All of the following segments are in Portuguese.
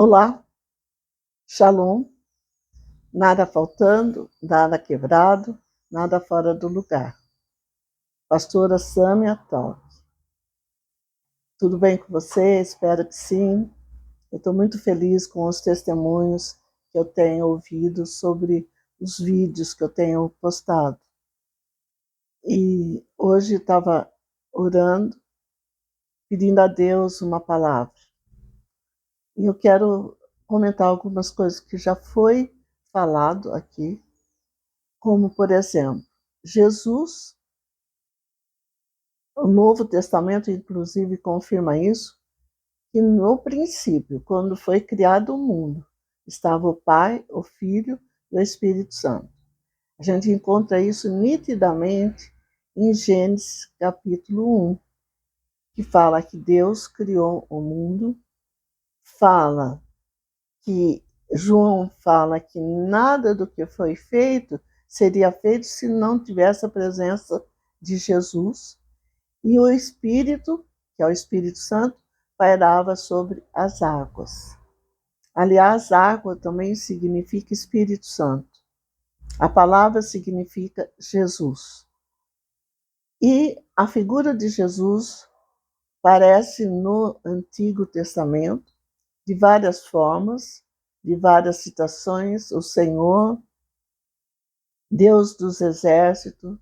Olá, Shalom, nada faltando, nada quebrado, nada fora do lugar. Pastora Sâmia Tal. Tudo bem com você? Espero que sim. Eu estou muito feliz com os testemunhos que eu tenho ouvido sobre os vídeos que eu tenho postado. E hoje estava orando, pedindo a Deus uma palavra. E eu quero comentar algumas coisas que já foi falado aqui, como, por exemplo, Jesus. O Novo Testamento, inclusive, confirma isso, que no princípio, quando foi criado o mundo, estava o Pai, o Filho e o Espírito Santo. A gente encontra isso nitidamente em Gênesis capítulo 1, que fala que Deus criou o mundo, João fala que nada do que foi feito seria feito se não tivesse a presença de Jesus. E o Espírito, que é o Espírito Santo, pairava sobre as águas. Aliás, água também significa Espírito Santo. A palavra significa Jesus. E a figura de Jesus aparece no Antigo Testamento de várias formas, de várias citações: o Senhor, Deus dos exércitos.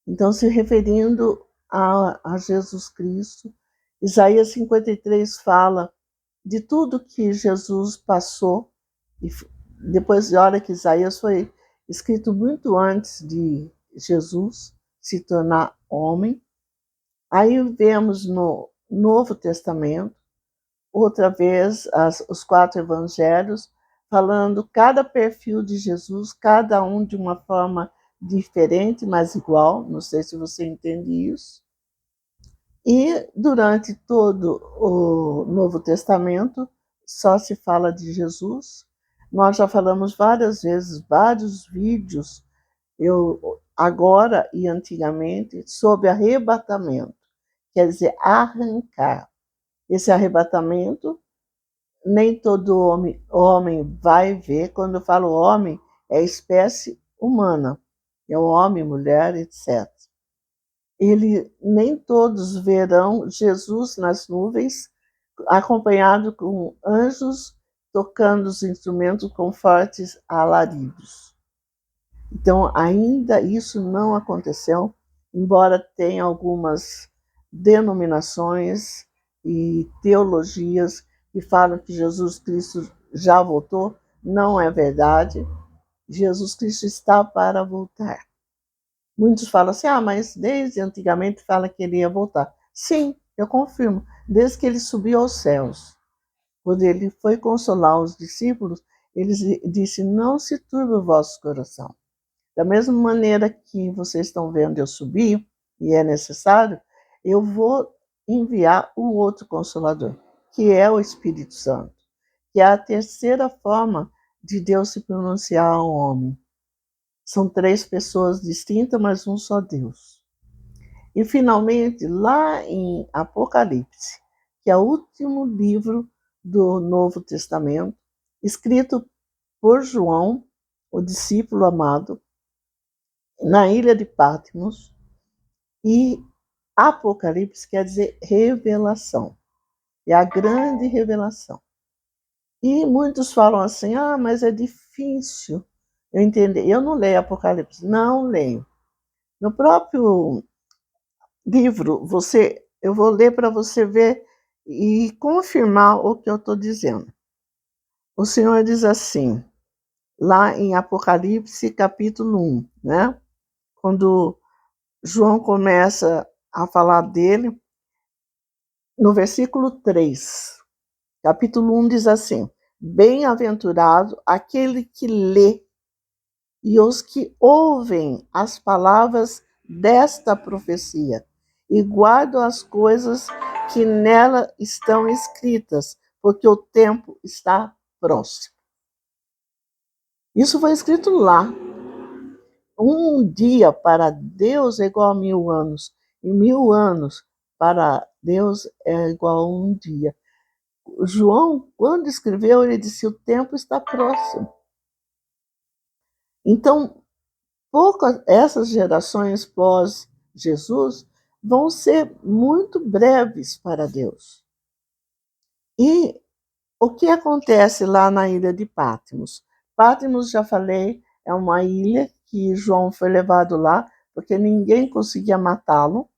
Então, se referindo a Jesus Cristo, Isaías 53 fala de tudo que Jesus passou. E depois, olha que Isaías foi escrito muito antes de Jesus se tornar homem. Aí vemos no Novo Testamento, outra vez, os 4 evangelhos, falando cada perfil de Jesus, cada um de uma forma diferente, mas igual. Não sei se você entende isso. E durante todo o Novo Testamento só se fala de Jesus. Nós já falamos várias vezes, vários vídeos, agora e antigamente, sobre arrebatamento, quer dizer, arrancar. Esse arrebatamento, nem todo homem vai ver. Quando eu falo homem, é espécie humana, é o homem, mulher, etc. Nem todos verão Jesus nas nuvens, acompanhado com anjos tocando os instrumentos com fortes alaridos. Então, ainda isso não aconteceu, embora tenha algumas denominações e teologias que falam que Jesus Cristo já voltou. Não é verdade. Jesus Cristo está para voltar. Muitos falam assim, mas desde antigamente fala que ele ia voltar. Sim, eu confirmo, desde que ele subiu aos céus. Quando ele foi consolar os discípulos, ele disse: não se turbe o vosso coração. Da mesma maneira que vocês estão vendo eu subir, e é necessário, eu vou enviar o outro Consolador, que é o Espírito Santo, que é a terceira forma de Deus se pronunciar ao homem. São 3 pessoas distintas, mas um só Deus. E, finalmente, lá em Apocalipse, que é o último livro do Novo Testamento, escrito por João, o discípulo amado, na ilha de Patmos, e Apocalipse quer dizer revelação. É a grande revelação. E muitos falam assim, mas é difícil eu entender. Eu não leio Apocalipse. Não leio. No próprio livro, eu vou ler para você ver e confirmar o que eu estou dizendo. O Senhor diz assim, lá em Apocalipse capítulo 1, né? Quando João começa a falar dele, no versículo 3, capítulo 1 diz assim: bem-aventurado aquele que lê e os que ouvem as palavras desta profecia e guardam as coisas que nela estão escritas, porque o tempo está próximo. Isso foi escrito lá. Um dia para Deus é igual a 1000 anos, e 1000 anos para Deus é igual a um dia. João, quando escreveu, ele disse: o tempo está próximo. Então, essas gerações pós-Jesus vão ser muito breves para Deus. E o que acontece lá na ilha de Patmos? Patmos, já falei, é uma ilha que João foi levado lá porque ninguém conseguia matá-lo.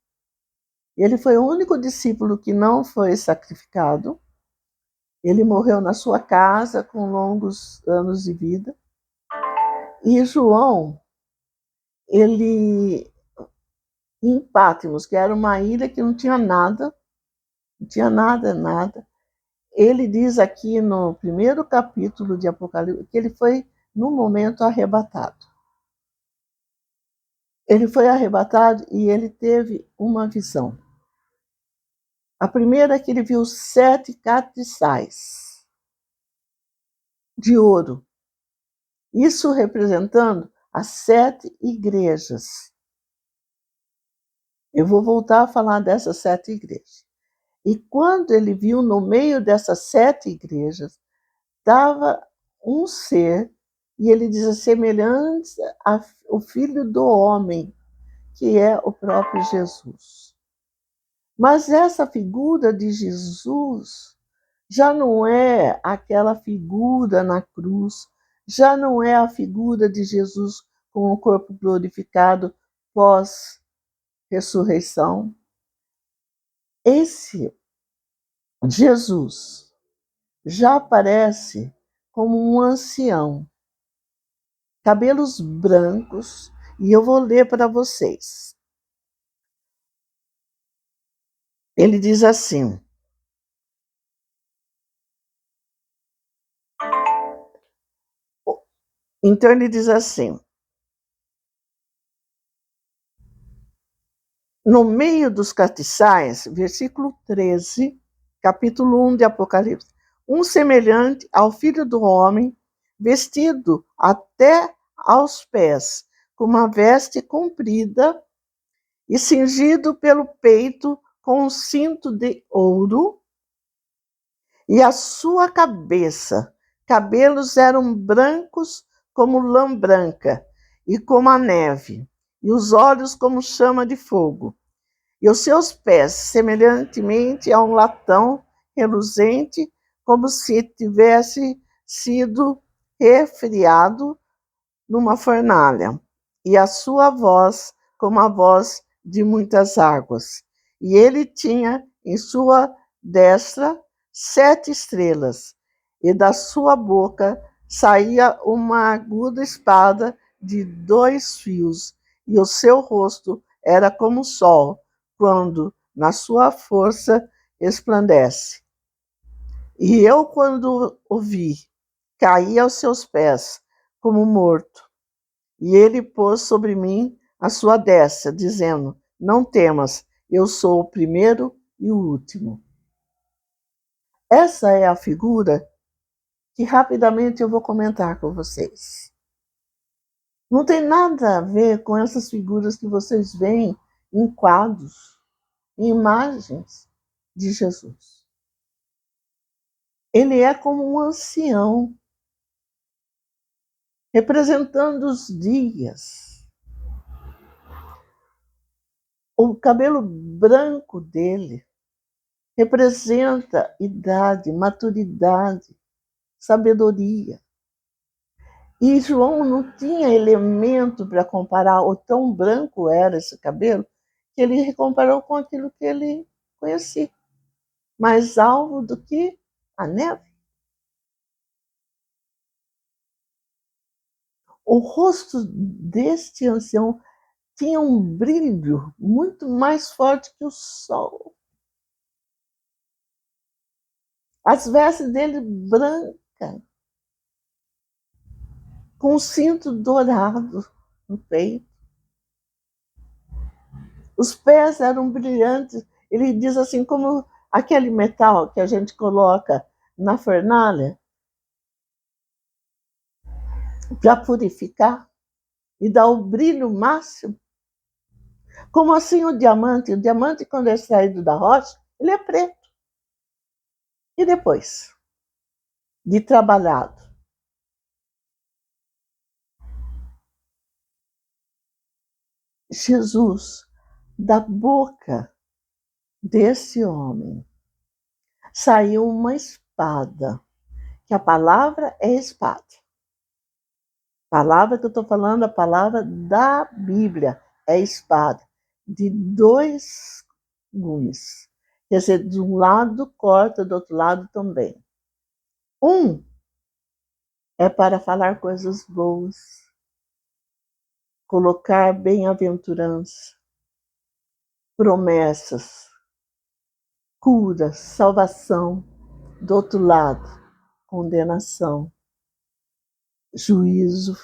Ele foi o único discípulo que não foi sacrificado. Ele morreu na sua casa com longos anos de vida. E João, ele, em Patmos, que era uma ilha que não tinha nada, nada. Ele diz aqui no primeiro capítulo de Apocalipse que ele foi, no momento, arrebatado. Ele foi arrebatado e ele teve uma visão. A primeira é que ele viu 7 castiçais de ouro. Isso representando as 7 igrejas. Eu vou voltar a falar dessas 7 igrejas. E quando ele viu no meio dessas 7 igrejas, estava um ser, e ele diz semelhante ao Filho do Homem, que é o próprio Jesus. Mas essa figura de Jesus já não é aquela figura na cruz, já não é a figura de Jesus com o corpo glorificado pós-ressurreição. Esse Jesus já aparece como um ancião, cabelos brancos, e eu vou ler para vocês. Ele diz assim: então ele diz assim, no meio dos castiçais, versículo 13, capítulo 1 de Apocalipse, um semelhante ao Filho do Homem, vestido até aos pés, com uma veste comprida e cingido pelo peito com um cinto de ouro, e a sua cabeça, cabelos eram brancos como lã branca e como a neve, e os olhos como chama de fogo. E os seus pés, semelhantemente a um latão reluzente, como se tivesse sido refriado numa fornalha. E a sua voz, como a voz de muitas águas. E ele tinha em sua destra 7 estrelas, e da sua boca saía uma aguda espada de 2 fios, e o seu rosto era como o sol, quando na sua força resplandece. E eu, quando o vi, caí aos seus pés, como morto. E ele pôs sobre mim a sua destra, dizendo: não temas, eu sou o primeiro e o último. Essa é a figura que rapidamente eu vou comentar com vocês. Não tem nada a ver com essas figuras que vocês veem em quadros, em imagens de Jesus. Ele é como um ancião, representando os dias. O cabelo branco dele representa idade, maturidade, sabedoria. E João não tinha elemento para comparar, o tão branco era esse cabelo, que ele comparou com aquilo que ele conhecia. Mais alvo do que a neve. O rosto deste ancião tinha um brilho muito mais forte que o sol. As vestes dele brancas, com um cinto dourado no peito. Os pés eram brilhantes. Ele diz assim, como aquele metal que a gente coloca na fornalha para purificar e dar o brilho máximo. Como assim o diamante? O diamante, quando é extraído da rocha, ele é preto. E depois de trabalhado, Jesus, da boca desse homem, saiu uma espada, que a palavra é espada. A palavra que eu estou falando, a palavra da Bíblia, é espada, de dois gumes. Quer dizer, de um lado corta, do outro lado também. Um é para falar coisas boas, colocar bem-aventurança, promessas, cura, salvação. Do outro lado, condenação, juízo.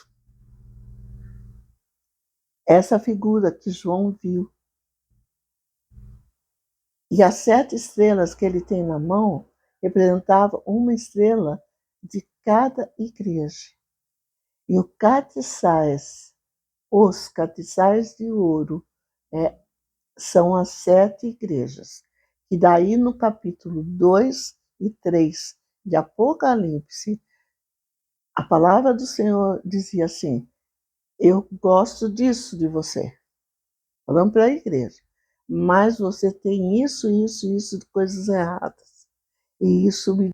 Essa figura que João viu. E as 7 estrelas que ele tem na mão representavam uma estrela de cada igreja. E o castiçais, os castiçais de ouro, são as 7 igrejas. E daí no capítulo 2 e 3 de Apocalipse, a palavra do Senhor dizia assim: eu gosto disso de você. Falando para a igreja. Mas você tem isso, de coisas erradas. E isso me